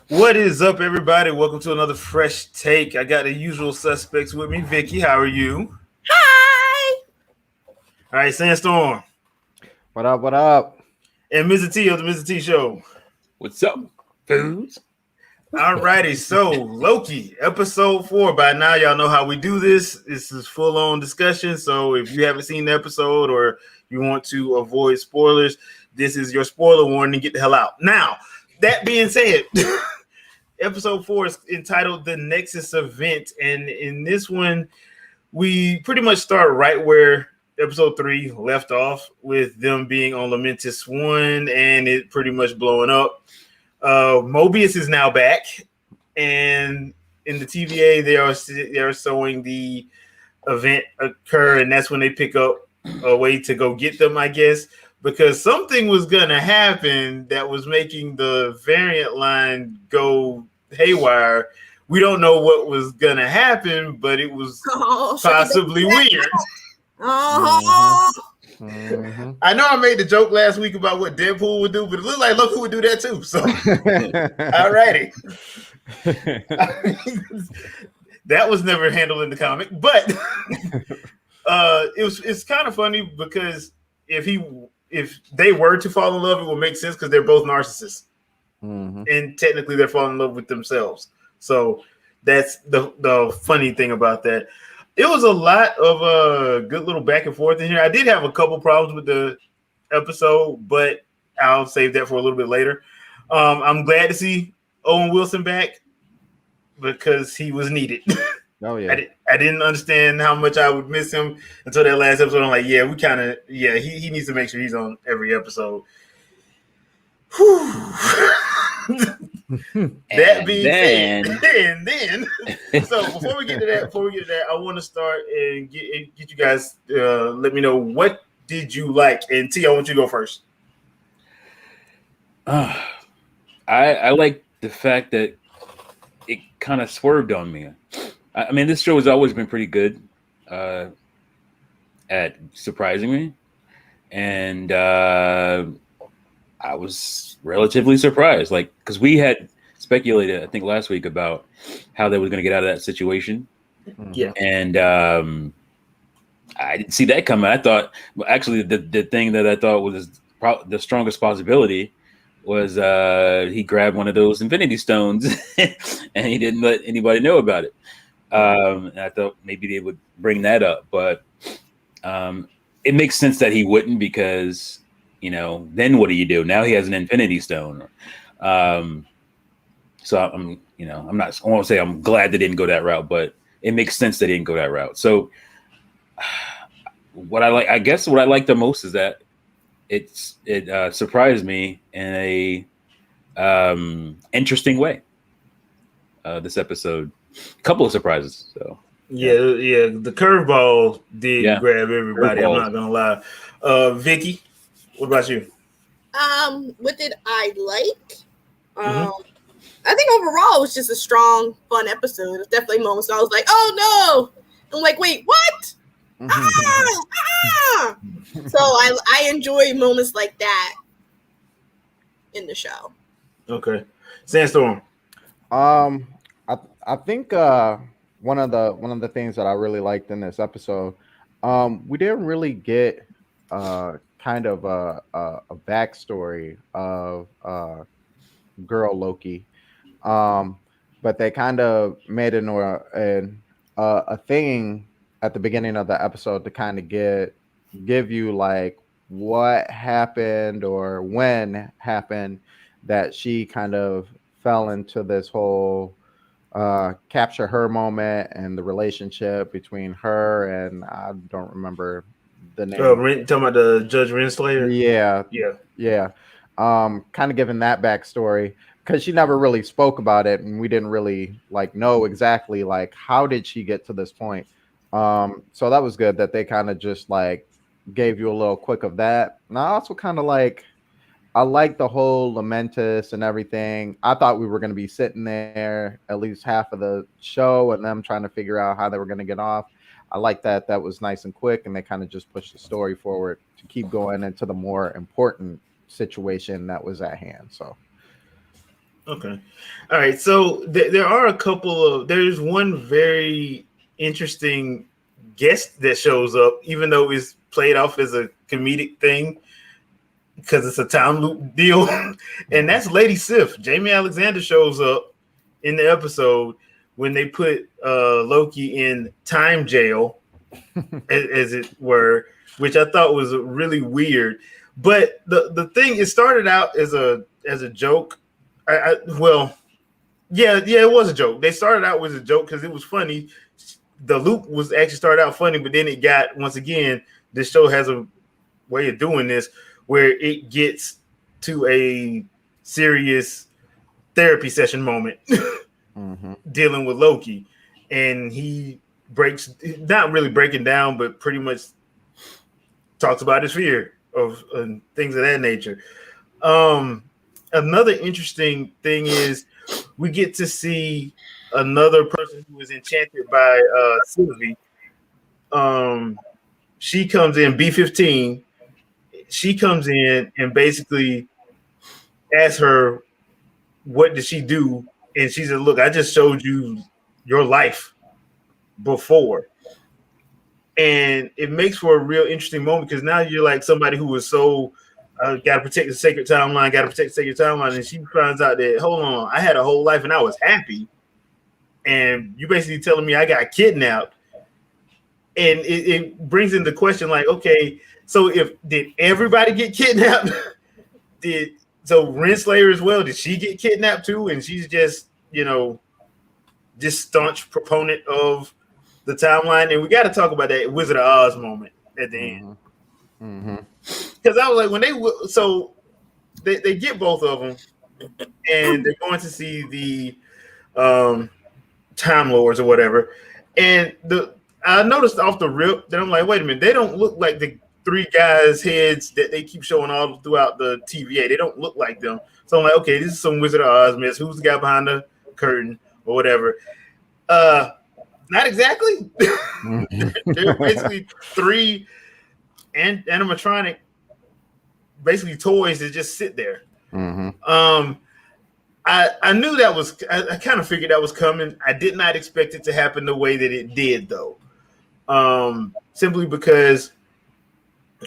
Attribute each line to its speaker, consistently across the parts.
Speaker 1: What is up, everybody? Welcome to another fresh take. I got the usual suspects with me. Vicky, how are you?
Speaker 2: Hi.
Speaker 1: All right, Sandstorm
Speaker 3: What up? What up?
Speaker 1: and Mr. T of the Mr. T Show.
Speaker 4: What's up, fools?
Speaker 1: All righty, so Loki, episode 4. By now, y'all know how we do this. This is full-on discussion. So if you haven't seen the episode or you want to avoid spoilers, this is your spoiler warning. Get the hell out. Now, that being said, episode 4 is entitled The Nexus Event. And in this one, we pretty much start right where episode 3 left off, with them being on Lamentus 1 and it pretty much blowing up. Mobius is now back, and in the TVA they are showing the event occur, and that's when they pick up a way to go get them, I guess, because something was gonna happen that was making the variant line go haywire. We don't know what was gonna happen, but it was possibly weird.
Speaker 3: Mm-hmm.
Speaker 1: I know I made the joke last week about what Deadpool would do, but it looked like Loki would do that too. So, alrighty. That was never handled in the comic, but it's kind of funny because if they were to fall in love, it would make sense because they're both narcissists, and technically they're falling in love with themselves. So that's the funny thing about that. It was a lot of good little back and forth in here. I did have a couple problems with the episode, but I'll save that for a little bit later. I'm glad to see Owen Wilson back because he was needed.
Speaker 3: Oh yeah.
Speaker 1: I didn't understand how much I would miss him until that last episode. I'm like, he needs to make sure he's on every episode. That being said, and then so before we get to that, I want to start and get you guys let me know, what did you like? And T, I want you to go first.
Speaker 4: I like the fact that it kind of swerved on me. I mean, this show has always been pretty good at surprising me, and I was relatively surprised, like, because we had speculated, I think, last week about how they were going to get out of that situation.
Speaker 1: Yeah,
Speaker 4: and I didn't see that coming. I thought, actually, the thing that I thought was the strongest possibility was he grabbed one of those Infinity Stones and he didn't let anybody know about it. And I thought maybe they would bring that up, but it makes sense that he wouldn't, because, then what do you do? Now he has an Infinity Stone. So I'm not, I won't say I'm glad they didn't go that route, but it makes sense they didn't go that route. So what I like the most is that it surprised me in a interesting way. This episode, a couple of surprises. So
Speaker 1: yeah, the curveball did grab everybody.
Speaker 4: Curveball.
Speaker 1: I'm not gonna lie. Vicky, what about you?
Speaker 2: What did I like? I think overall it was just a strong, fun episode. It's definitely moments where I was like, "Oh no!" I'm like, "Wait, what?" So I enjoy moments like that in the show.
Speaker 1: Okay, Sandstorm.
Speaker 3: I think one of the things that I really liked in this episode, we didn't really get kind of a backstory of girl Loki, but they kind of made it a thing at the beginning of the episode to kind of give you like what happened or when happened that she kind of fell into this whole capture her moment and the relationship between her and, I don't remember the name.
Speaker 1: Talking about the Judge Renslayer?
Speaker 3: Yeah. Kind of giving that backstory, because she never really spoke about it and we didn't really like know exactly like how did she get to this point. So that was good that they kind of just like gave you a little quick of that. And I also kind of I like the whole Lamentus and everything. I thought we were going to be sitting there at least half of the show and them trying to figure out how they were going to get off. I like that. That was nice and quick, and they kind of just pushed the story forward to keep going into the more important situation that was at hand. So
Speaker 1: Okay. All right. So there are a couple of. There's one very interesting guest that shows up, even though it's played off as a comedic thing because it's a time loop deal, and that's Lady Sif. Jamie Alexander shows up in the episode when they put Loki in time jail, as it were, which I thought was really weird. But the thing, it started out as a joke. Well, yeah, it was a joke. They started out with a joke because it was funny. The loop was actually started out funny, but then it got, once again, this show has a way of doing this where it gets to a serious therapy session moment dealing with Loki, and he breaks, not really breaking down, but pretty much talks about his fear of things of that nature. Another interesting thing is we get to see another person who was enchanted by Sylvie. She comes in, B-15. She comes in and basically asks her, what did she do? And she said, look, I just showed you your life before. And it makes for a real interesting moment because now you're like somebody who was so got to protect the sacred timeline, and she finds out that, hold on, I had a whole life and I was happy, and you basically telling me I got kidnapped, and it brings into question like, okay, so did everybody get kidnapped? So Renslayer as well? Did she get kidnapped too? And she's just this staunch proponent of the timeline, and we got to talk about that Wizard of Oz moment at the end. Because I was like, when they get both of them, and they're going to see the Time Lords or whatever, and I noticed off the rip that I'm like, wait a minute, they don't look like the three guys' heads that they keep showing all throughout the TVA. They don't look like them. So I'm like, okay, this is some Wizard of Oz mess. Who's the guy behind the curtain or whatever? Not exactly. They're basically three animatronic, basically toys that just sit there. I knew that was. I kind of figured that was coming. I did not expect it to happen the way that it did, though. Simply because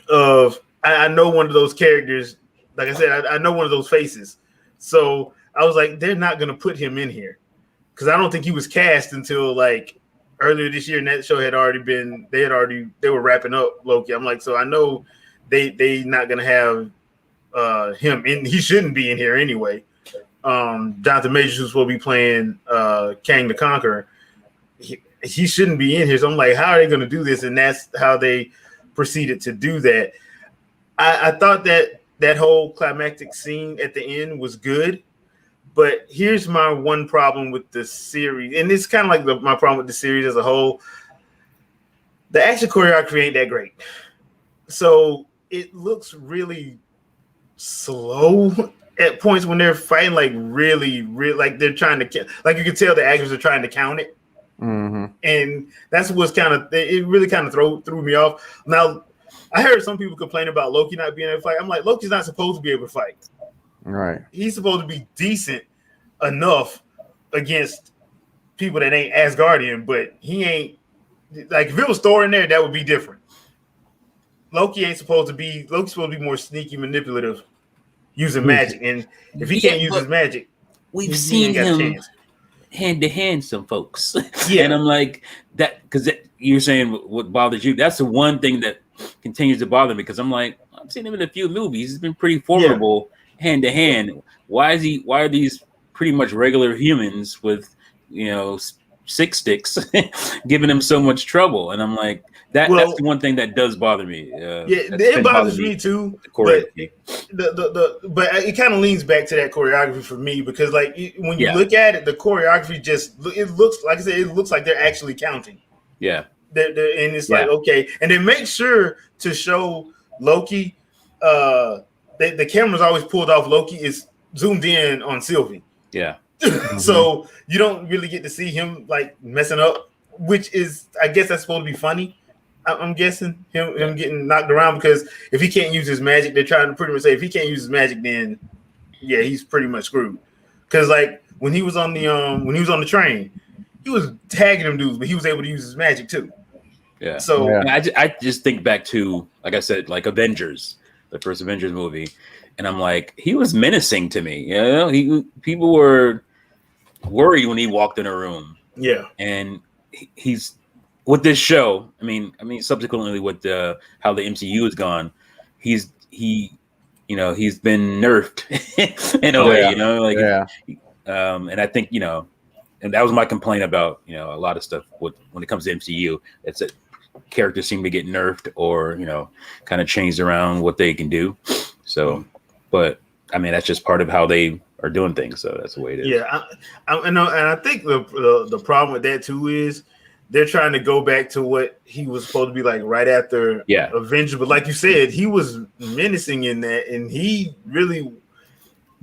Speaker 1: of I know one of those characters. Like I said, I know one of those faces. So I was like, they're not going to put him in here because I don't think he was cast until like earlier this year, and that show had already been. They were wrapping up Loki. I'm like, so I know they not going to have him in. He shouldn't be in here anyway. Jonathan Majors, who's supposed to be playing Kang the Conqueror, he shouldn't be in here. So I'm like, how are they going to do this? And that's how they proceeded to do that. I thought that whole climactic scene at the end was good, but here's my one problem with the series, and it's kind of like my problem with the series as a whole. The action choreography ain't that great, so it looks really slow at points when they're fighting, like really, like they're trying to, like you can tell the actors are trying to count it. And that's what's it really kind of threw me off. Now, I heard some people complain about Loki not being able to fight. I'm like, Loki's not supposed to be able to fight.
Speaker 3: Right.
Speaker 1: He's supposed to be decent enough against people that ain't Asgardian, but he ain't. Like, if it was Thor in there, that would be different. Loki's supposed to be more sneaky, manipulative, using magic. And if he can't use his magic,
Speaker 4: we've seen him hand to hand some folks.
Speaker 1: Yeah.
Speaker 4: And I'm like, that, because you're saying what bothers you. That's the one thing that continues to bother me, because I'm like, I've seen him in a few movies. He's been pretty formidable hand to hand. Why are these pretty much regular humans with, six sticks giving him so much trouble? And I'm like, that's the one thing that does bother me.
Speaker 1: It bothers me too. But it kind of leans back to that choreography for me, because like when you look at it, the choreography it looks like I said, it looks like they're actually counting. Yeah. And it's like, okay, and they make sure to show Loki. The camera's always pulled off Loki is zoomed in on Sylvie. Yeah. So you don't really get to see him like messing up, which is, I guess that's supposed to be funny. I'm guessing him getting knocked around, because if he can't use his magic, they're trying to pretty much say if he can't use his magic, then he's pretty much screwed. because like when he was on the train, he was tagging them dudes, but he was able to use his magic too.
Speaker 4: Yeah.
Speaker 1: So
Speaker 4: And I just think back to, like I said, like Avengers, the first Avengers movie, and I'm like, he was menacing to me. You know, people were worried when he walked in a room.
Speaker 1: Yeah,
Speaker 4: and he's with this show. I mean, subsequently with how the MCU has gone, he's been nerfed in a way. You know, like and I think and that was my complaint about a lot of stuff when it comes to MCU. It's that characters seem to get nerfed or kind of changed around what they can do. So, but I mean that's just part of how they are doing things. So that's the way it is.
Speaker 1: Yeah, I know, and I think the problem with that too is they're trying to go back to what he was supposed to be like right after Avengers. But like you said, he was menacing in that, and he really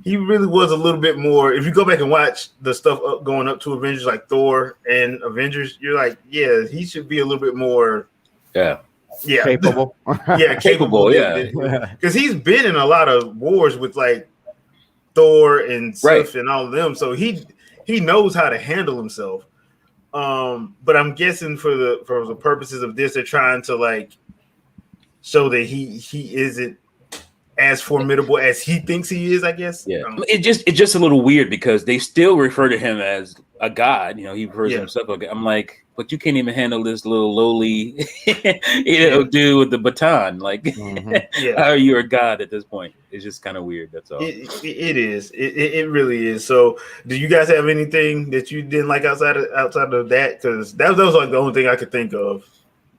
Speaker 1: was a little bit more. If you go back and watch the stuff going up to Avengers, like Thor and Avengers, you're like, yeah, he should be a little bit more. Yeah.
Speaker 3: Capable.
Speaker 1: Capable. Yeah. Because he's been in a lot of wars with like Thor and Sif and all of them. So he knows how to handle himself. But I'm guessing for the purposes of this, they're trying to like show that he isn't as formidable as he thinks he is, I guess.
Speaker 4: Yeah. It's just a little weird because they still refer to him as a god. He refers to himself like, I'm like, but you can't even handle this little lowly dude with the baton. Like how are you a god at this point? It's just kind of weird. That's all.
Speaker 1: It is. It really is. So do you guys have anything that you didn't like outside of that? Because that was like the only thing I could think of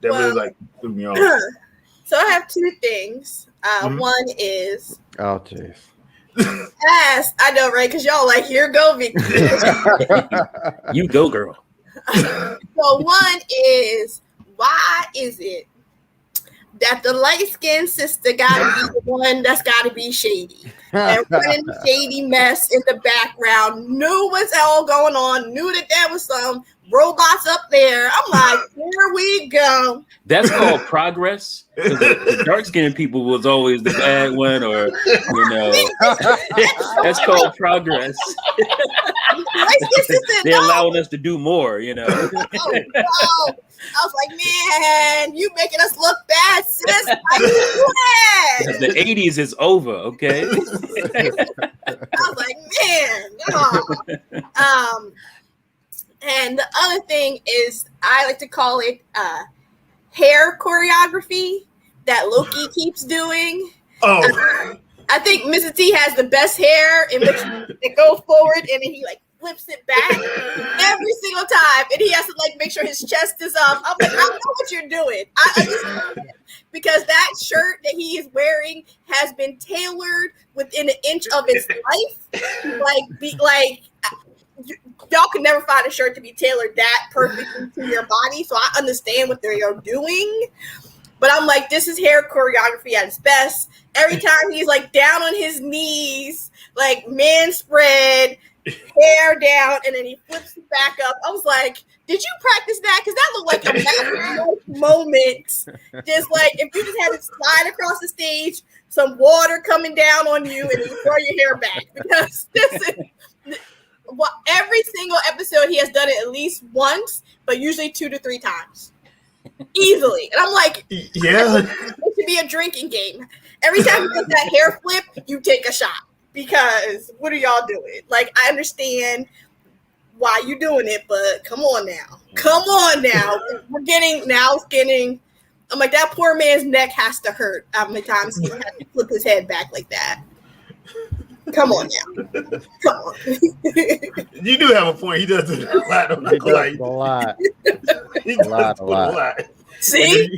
Speaker 1: that really like threw me off.
Speaker 2: So I have two things. One is
Speaker 3: jeez.
Speaker 2: Yes, I know, right? Because y'all like, here go, Vicky.
Speaker 4: You go, girl.
Speaker 2: So one is, why is it that the light-skinned sister gotta be the one that's gotta be shady and running the shady mess in the background, knew what's all going on, knew that there was some robots up there. I'm like, here we go.
Speaker 4: That's called progress. The dark-skinned people was always the bad one, or that's called progress. They're allowing us to do more,
Speaker 2: Oh, no. I was like, man, you making us look bad, sis.
Speaker 4: The 80s is over, okay?
Speaker 2: I was like, man, no. And the other thing is, I like to call it hair choreography that Loki keeps doing. I think Mrs. T has the best hair in which it goes forward and then he like flips it back every single time, and he has to like make sure his chest is up. I'm like, I know what you're doing. Because that shirt that he is wearing has been tailored within an inch of his life. Y'all can never find a shirt to be tailored that perfectly to your body. So I understand what they're doing. But I'm like, this is hair choreography at its best. Every time he's like down on his knees, like man spread, hair down, and then he flips it back up. I was like, did you practice that? Because that looked like a magic moment. Just like if you just had to slide across the stage, some water coming down on you, and you throw your hair back. Because this is every single episode he has done it at least once, but usually 2 to 3 times. Easily. And I'm like,
Speaker 1: yeah,
Speaker 2: it should be a drinking game. Every time you get that hair flip, you take a shot. Because what are y'all doing? Like, I understand why you're doing it, but come on now. Come on now. It's getting, I'm like, that poor man's neck has to hurt how many times he has to flip his head back like that. Come on now. Come on.
Speaker 1: You do have a point. He does it a lot. A lot.
Speaker 2: See?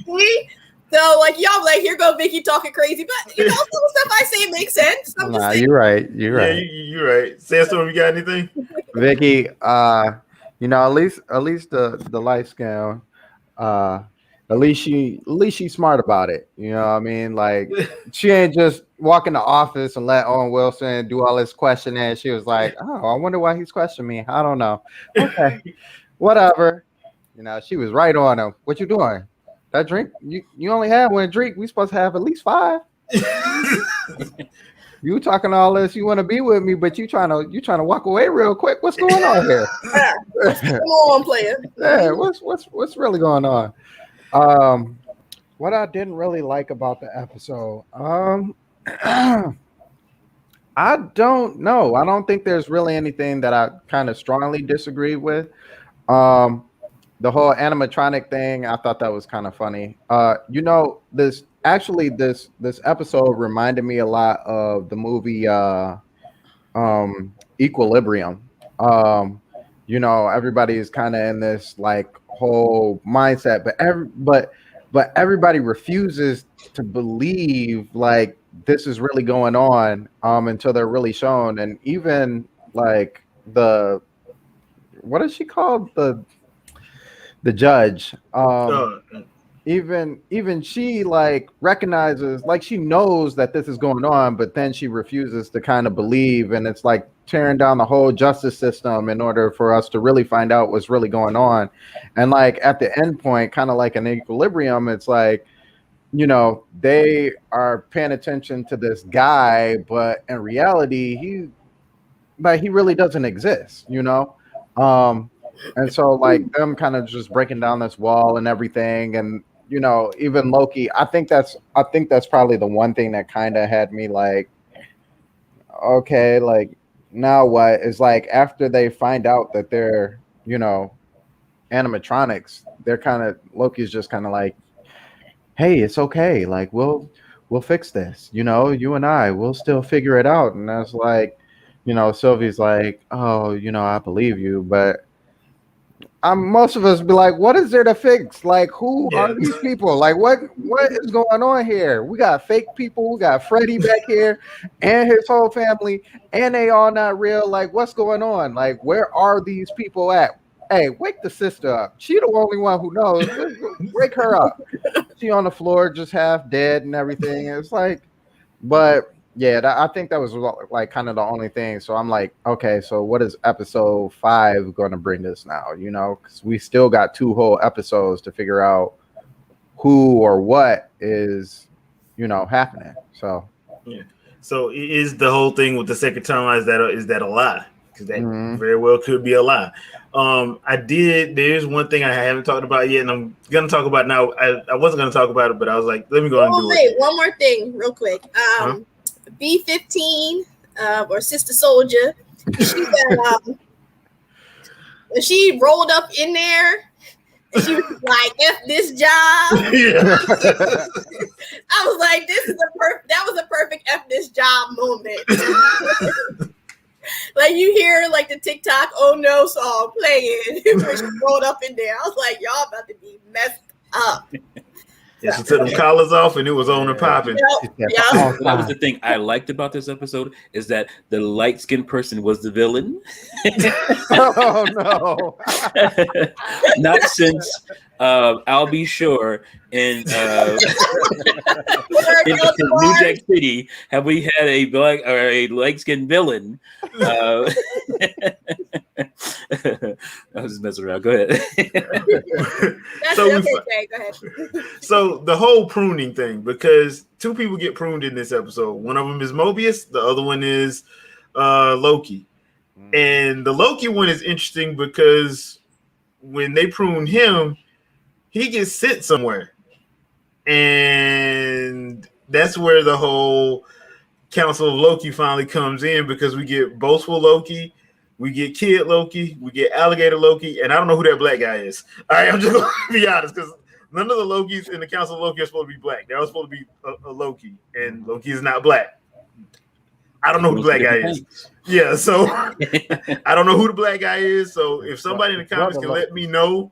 Speaker 2: So, like, y'all like, here go Vicky talking crazy, but, some stuff I say makes sense.
Speaker 3: You're right. You're right.
Speaker 1: Yeah, you're right. Sandstorm, you got anything?
Speaker 3: Vicky, at least the light skin, at least she's smart about it. You know what I mean? Like, she ain't just walk in the office and let Owen Wilson do all this questioning. She was like, oh, I wonder why he's questioning me. I don't know. Okay, whatever. She was right on him. What you doing? That drink? You only had one drink. We supposed to have at least 5. You talking all this, you want to be with me, but you trying to walk away real quick. What's going on here?
Speaker 2: Come on, player.
Speaker 3: Yeah, what's really going on? What I didn't really like about the episode, I don't know. I don't think there's really anything that I kind of strongly disagree with. Um, the whole animatronic thing, I thought that was kind of funny. This episode reminded me a lot of the movie Equilibrium. Everybody is kind of in this like whole mindset, but everybody refuses to believe like this is really going on until they're really shown. And even like what is she called, the judge, even she like recognizes, like she knows that this is going on, but then she refuses to kind of believe, and it's like tearing down the whole justice system in order for us to really find out what's really going on. And like at the end point, kind of like an Equilibrium, it's like, they are paying attention to this guy, but in reality he really doesn't exist. And so like them kind of just breaking down this wall and everything. And even Loki, I think that's probably the one thing that kind of had me like, okay, like now what? Is like after they find out that they're animatronics, they're kind of, Loki's just kind of like, hey, it's okay, like we'll fix this, you and I, we'll still figure it out. And that's like, Sylvie's like, oh, I believe you, but most of us be like, what is there to fix? Like, who are these people? Like, what is going on here? We got fake people. We got Freddy back here and his whole family, and they all not real. Like, what's going on? Like, where are these people at? Hey, wake the sister up. She the only one who knows. Wake her up. She on the floor, just half dead and everything. It's like, but yeah, I think that was like kind of the only thing. So I'm like, okay, so what is episode 5 going to bring us now? Because we still got 2 whole episodes to figure out who or what is, happening. So
Speaker 1: yeah. So is the whole thing with the second timeline is that a lie? Because that very well could be a lie. There's one thing I haven't talked about yet, and I'm gonna talk about now. I wasn't gonna talk about it, but I was like, let me go and do it.
Speaker 2: One more thing, real quick. B-15 or Sister Soldier, she rolled up in there and she was like, F this job.
Speaker 1: Yeah.
Speaker 2: I was like, that was a perfect F this job moment. Like you hear like the TikTok "Oh No" song playing when she rolled up in there. I was like, y'all about to be messed up.
Speaker 1: Yeah, she took them collars off and it was on and popping.
Speaker 2: Yep.
Speaker 4: That was the thing I liked about this episode, is that the light-skinned person was the villain.
Speaker 3: Oh no!
Speaker 4: Not since I'll Be Sure in New Jack City have we had a black or a light-skinned villain. I was just messing around. Go ahead.
Speaker 2: Go ahead.
Speaker 1: So the whole pruning thing, because 2 people get pruned in this episode. One of them is Mobius. The other one is Loki. And the Loki one is interesting because when they prune him, he gets sent somewhere. And that's where the whole Council of Loki finally comes in, because we get Boastful Loki, we get Kid Loki, we get Alligator Loki, and I don't know who that black guy is. All right, I'm just going to be honest, because none of the Lokis in the Council of Loki are supposed to be black. They're all supposed to be a Loki, and Loki is not black. I don't know who the black guy is. Yeah, so I don't know who the black guy is. So if somebody in the comments can let me know,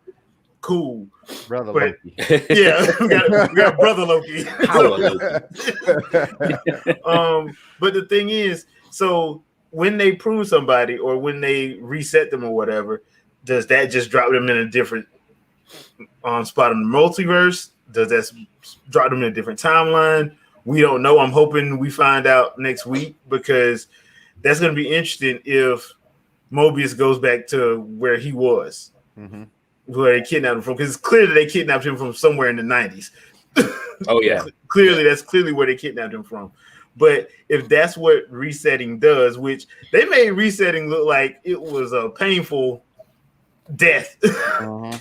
Speaker 1: cool.
Speaker 3: Brother Loki.
Speaker 1: Yeah, we got Brother Loki. But the thing is, so when they prune somebody or when they reset them or whatever, does that just drop them in a different spot in the multiverse? Does that drop them in a different timeline? We don't know. I'm hoping we find out next week, because that's going to be interesting if Mobius goes back to where he was, where they kidnapped him from, because it's clear that they kidnapped him from somewhere in the 90s.
Speaker 4: Oh, yeah.
Speaker 1: Clearly, that's clearly where they kidnapped him from. But if that's what resetting does, which they made resetting look like it was a painful death.
Speaker 3: Uh-huh.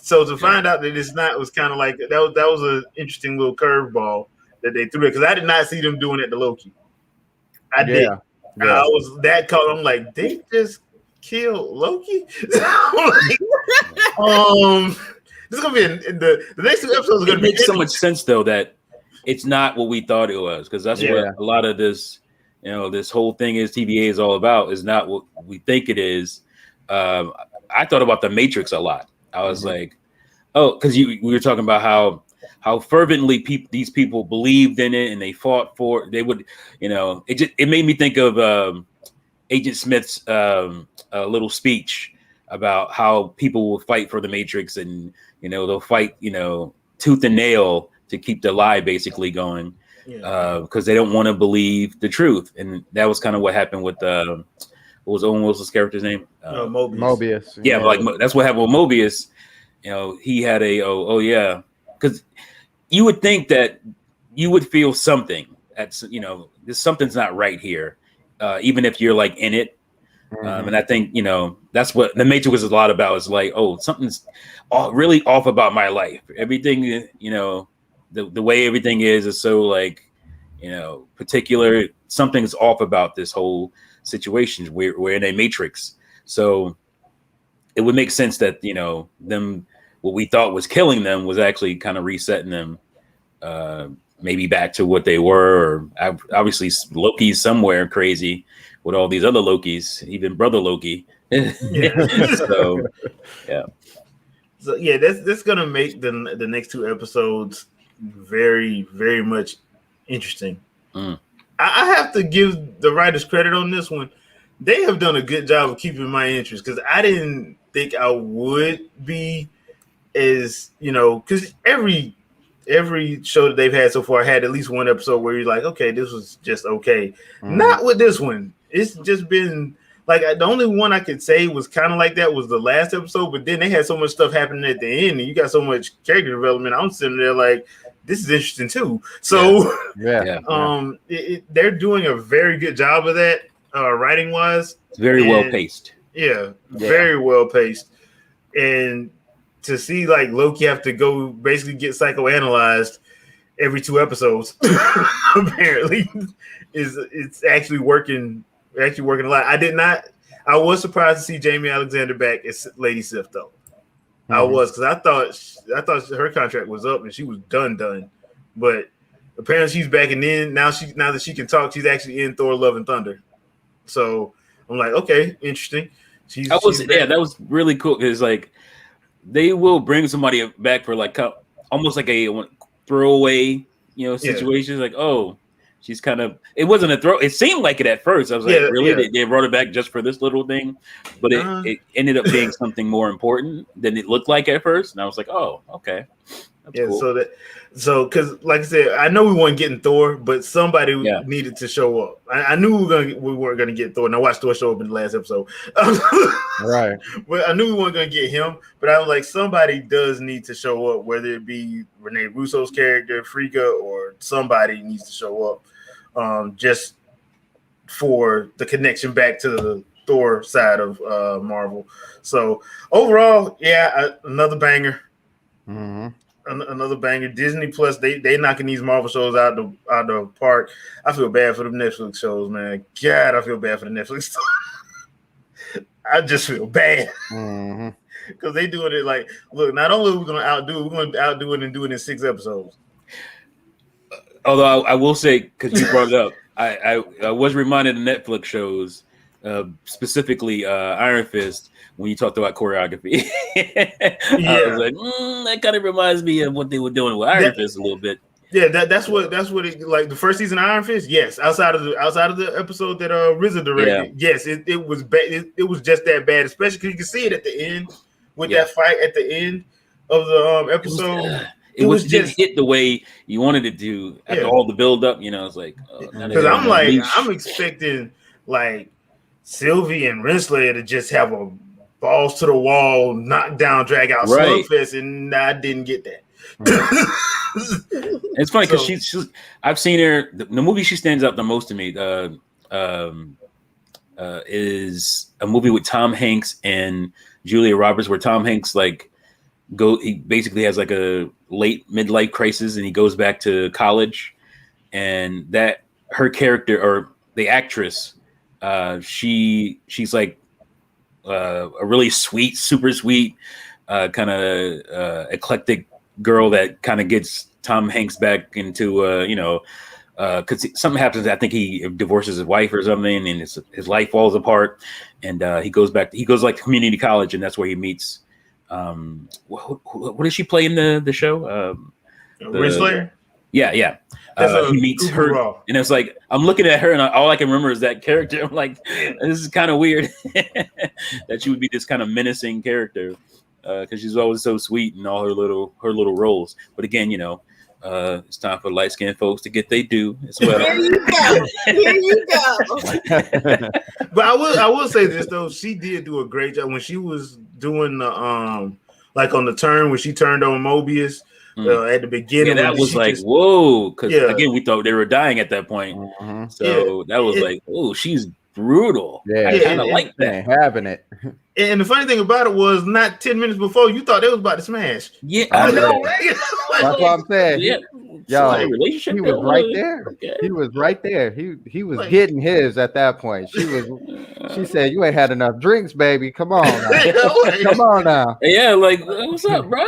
Speaker 1: So to find out that it's not was kind of like that was an interesting little curveball that they threw it, because I did not see them doing it to Loki. I did. I was that caught. I'm like, they just killed Loki. This is gonna be in the next 2 episodes. Are gonna
Speaker 4: makes so much sense though that it's not what we thought it was, because that's what a lot of this, this whole thing is TVA is all about, is not what we think it is. I thought about the Matrix a lot. I was like, oh, because we were talking about how fervently these people believed in it and they fought for it. They would, it made me think of Agent Smith's little speech about how people will fight for the Matrix, and they'll fight tooth and nail to keep the lie basically going, because they don't want to believe the truth. And that was kind of what happened with what was Owen Wilson's character's name?
Speaker 3: Mobius.
Speaker 4: Yeah, like that's what happened with Mobius. He had because you would think that you would feel something that's something's not right here, even if you're like in it. And I think that's what the Matrix was a lot about. Is like, oh, something's really off about my life. Everything, the way everything is so like, particular. Something's off about this whole situation. We're in a matrix, so it would make sense that them, what we thought was killing them was actually kind of resetting them, maybe back to what they were. Or obviously Loki's somewhere crazy with all these other Lokis, even brother Loki. So
Speaker 1: that's gonna make the next 2 episodes very, very much interesting. I have to give the writers credit on this one. They have done a good job of keeping my interest, because I didn't think I would be as, because every show that they've had so far had at least one episode where you're like, okay, this was just okay. Not with this one. It's just been like, the only one I could say was kind of like that was the last episode, but then they had so much stuff happening at the end, and you got so much character development. I'm sitting there like, this is interesting too. So they're doing a very good job of that, writing wise.
Speaker 4: It's very well paced.
Speaker 1: Yeah, very well paced. And to see like Loki have to go basically get psychoanalyzed every 2 episodes, apparently, it's actually working. Actually working a lot. I was surprised to see Jamie Alexander back as Lady Sif though. I was, because I thought her contract was up and she was done. But apparently she's back, and then now that she can talk, she's actually in Thor: Love and Thunder. So I'm like, okay, interesting.
Speaker 4: That was really cool, because like they will bring somebody back for like almost like a throwaway situation. Like, oh, she's kind of, it wasn't a throw. It seemed like it at first. I was like, really? They brought it back just for this little thing? But it ended up being something more important than it looked like at first. And I was like, oh, okay. That's cool.
Speaker 1: So because like I said, I know we weren't getting Thor, but somebody needed to show up. I knew we weren't gonna get Thor, and I watched Thor show up in the last episode.
Speaker 3: Right.
Speaker 1: But I knew we weren't gonna get him. But I was like, somebody does need to show up, whether it be Renee Russo's character, Frigga, or somebody needs to show up, just for the connection back to the Thor side of Marvel. So overall, another banger. Another banger. Disney Plus, they knocking these Marvel shows out the park. I feel bad for the Netflix shows, man. God, I feel bad for the Netflix. I just feel bad because they doing it like, look. Not only are we going to outdo it, we're going to outdo it and do it in 6 episodes.
Speaker 4: Although I will say, because you brought it up, I was reminded of Netflix shows, specifically Iron Fist, when you talked about choreography. I was like, that kind of reminds me of what they were doing with Iron Fist a little bit.
Speaker 1: Yeah, that's what it, like the first season of Iron Fist. Yes, outside of the episode that RZA directed. Yeah. Yes, it was bad. It was just that bad, especially because you can see it at the end with that fight at the end of the episode.
Speaker 4: It was just hit the way you wanted it to after all the build up. It's like,
Speaker 1: because I'm expecting like Sylvie and Renslayer to just have a balls to the wall, knock down, drag out slugfest, and I didn't get that.
Speaker 4: It's funny because she's I've seen her. The movie she stands out the most to me is a movie with Tom Hanks and Julia Roberts, where Tom Hanks he basically has like a late midlife crisis and he goes back to college, and that her character or the actress, she's like a really sweet, super sweet, kind of eclectic girl that kind of gets Tom Hanks back into because something happens. I think he divorces his wife or something, and his life falls apart, and he goes like to community college, and that's where he meets. What does she play in the show?
Speaker 1: Renslayer?
Speaker 4: Yeah. He meets her, and it's like I'm looking at her, and all I can remember is that character. I'm like, this is kind of weird that she would be this kind of menacing character because she's always so sweet in all her little roles. But again, it's time for light skinned folks to get they due as well.
Speaker 2: Here you go.
Speaker 1: But I will say this though, she did do a great job when she was doing the like on the turn when she turned on Mobius at the beginning.
Speaker 4: Yeah, that was like whoa, because again we thought they were dying at that point. So that was like, oh, she's brutal.
Speaker 3: Yeah,
Speaker 4: I kind of like that.
Speaker 3: Having it.
Speaker 1: And the funny thing about it was, not 10 minutes before, you thought they was about to smash.
Speaker 4: Yeah,
Speaker 1: I know.
Speaker 3: That's what I'm saying.
Speaker 4: Yeah.
Speaker 3: Yo,
Speaker 4: relationship.
Speaker 3: He was right there. Okay. He was right there. He was getting his at that point. She said, "You ain't had enough drinks, baby. Come on, now. Come on now."
Speaker 4: Yeah, like what's up, bro?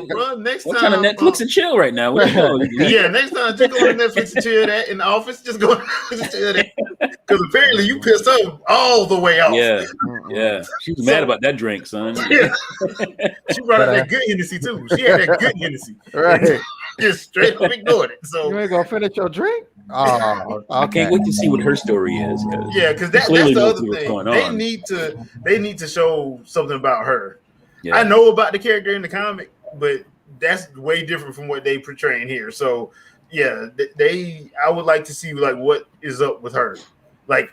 Speaker 1: Bro, next time,
Speaker 4: trying to Netflix and chill right now.
Speaker 1: Yeah, next time just go to Netflix and chill that in the office. Just go to Netflix and chill that because apparently you pissed her all the way off.
Speaker 4: Yeah. She was mad about that drink, son.
Speaker 1: Yeah. She brought out that good Hennessy too. She had that good Hennessy.
Speaker 3: Right.
Speaker 1: Just straight up ignored it. So
Speaker 3: you ain't gonna finish your drink? Oh, okay.
Speaker 4: I can't wait to see what her story is.
Speaker 1: Yeah, because that's the other thing. They need to show something about her. Yeah. I know about the character in the comic, but that's way different from what they portraying here. So yeah, I would like to see like what is up with her. Like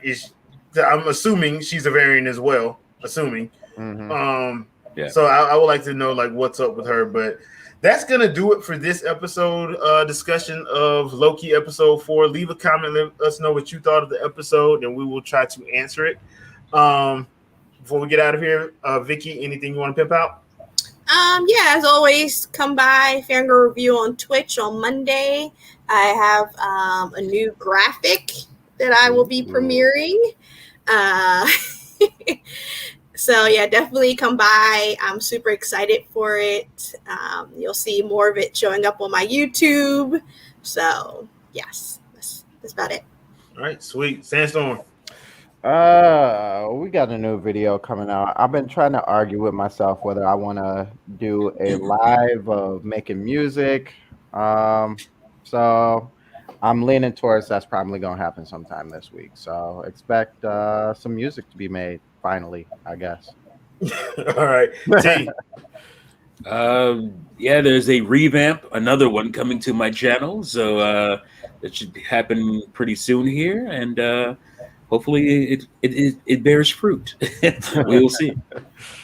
Speaker 1: I'm assuming she's a variant as well. Assuming.
Speaker 3: Mm-hmm.
Speaker 1: So I would like to know like what's up with her, but. That's going to do it for this episode discussion of Loki episode 4. Leave a comment. Let us know what you thought of the episode, and we will try to answer it. Before we get out of here, Vicky, anything you want to pimp out?
Speaker 2: Yeah, as always, come by Fangirl Review on Twitch on Monday. I have a new graphic that I will be premiering. So yeah, definitely come by. I'm super excited for it. You'll see more of it showing up on my YouTube. So yes, that's about it.
Speaker 1: All right, sweet. Sandstorm.
Speaker 3: We got a new video coming out. I've been trying to argue with myself whether I want to do a live of making music. So I'm leaning towards that's probably going to happen sometime this week. So expect some music to be made. Finally, I guess.
Speaker 1: All right.
Speaker 4: Yeah, there's a revamp, another one coming to my channel. So that should happen pretty soon here. And hopefully it bears fruit. We will see.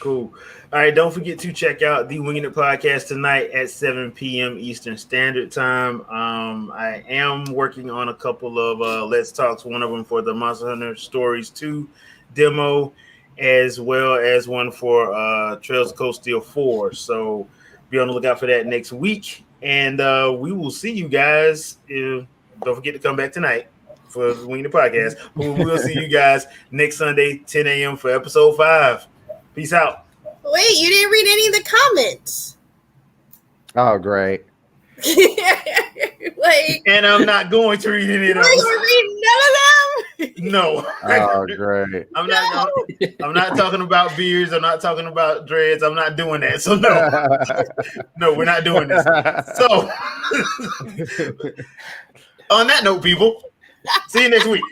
Speaker 1: Cool. All right. Don't forget to check out the Winging It podcast tonight at 7 p.m. Eastern Standard Time. I am working on a couple of Let's Talks, one of them for the Monster Hunter Stories 2 demo, as well as one for Trails of Cold Steel 4. So be on the lookout for that next week. And we will see you guys. Don't forget to come back tonight for the Winging the Podcast. We will see you guys next Sunday, 10 a.m. for episode 5. Peace out.
Speaker 2: Wait, you didn't read any of the comments.
Speaker 3: Oh, great.
Speaker 1: And I'm not going to read any of those.
Speaker 2: You're reading none of them?
Speaker 1: No.
Speaker 3: Oh, great.
Speaker 1: I'm not talking about beards. I'm not talking about dreads. I'm not doing that. So no. No, we're not doing this. So on that note, people, see you next week.